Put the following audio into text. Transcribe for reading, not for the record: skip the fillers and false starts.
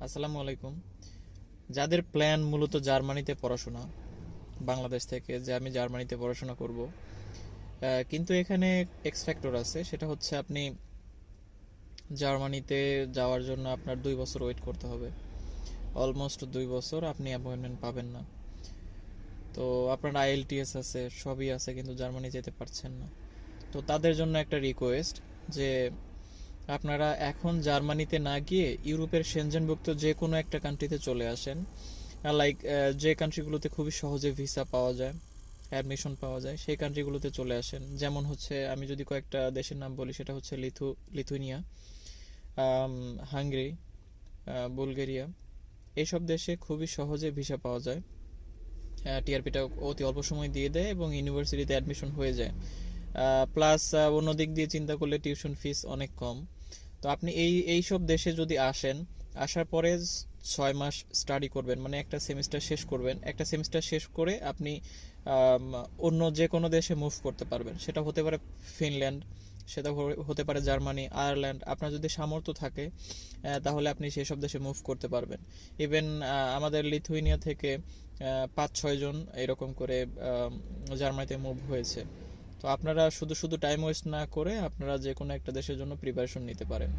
আসসালামু আলাইকুম। যাদের প্ল্যান মূলত জার্মানিতে পড়াশোনা, বাংলাদেশ থেকে যে আমি জার্মানিতে পড়াশোনা করব, কিন্তু এখানে এক্স ফ্যাক্টর আছে, সেটা হচ্ছে আপনি জার্মানিতে যাওয়ার জন্য আপনার 2 বছর ওয়েট করতে হবে। অলমোস্ট 2 বছর আপনি অ্যাপয়েন্টমেন্ট পাবেন না। তো আপনার আইএলটিএস আছে, সবই আছে, কিন্তু জার্মানি যেতে পারছেন না। তো তাদের জন্য একটা রিকোয়েস্ট যে আপনারা এখন জার্মানিতে না গিয়ে ইউরোপের সেনজেনভুক্ত যে কোনো একটা কান্ট্রিতে চলে আসেন। লাইক যে কান্ট্রিগুলোতে খুবই সহজে ভিসা পাওয়া যায়, অ্যাডমিশন পাওয়া যায়, সেই কান্ট্রিগুলোতে চলে আসেন। যেমন হচ্ছে আমি যদি কয়েকটা দেশের নাম বলি, সেটা হচ্ছে লিথুনিয়া, হাঙ্গেরি, বুলগেরিয়া। এইসব দেশে খুবই সহজে ভিসা পাওয়া যায়। টিআরপিটা অতি অল্প সময় দিয়ে দেয় এবং ইউনিভার্সিটিতে অ্যাডমিশন হয়ে যায়। প্লাস অন্য দিক দিয়ে চিন্তা করলে টিউশন ফিস অনেক কম। তো আপনি এই সব দেশে যদি আসেন, আসার পরে 6 মাস স্টাডি করবেন, মানে একটা সেমিস্টার শেষ করবেন। একটা সেমিস্টার শেষ করে আপনি আম, অন্য যে কোনো দেশে মুভ করতে পারবেন। সেটা হতে পারে ফিনল্যান্ড, সেটা হতে পারে জার্মানি, আয়ারল্যান্ড। আপনার যদি সামর্থ্য থাকে তাহলে আপনি সেসব দেশে মুভ করতে পারবেন। ইভেন আমাদের লিথুয়েনিয়া থেকে 5-6 জন এরকম করে জার্মানিতে মুভ হয়েছে। তো আপনারা শুধু শুধু টাইম ওয়েস্ট না করে আপনারা যে কোনো একটা দেশের জন্য প্রিপারেশন নিতে পারেন।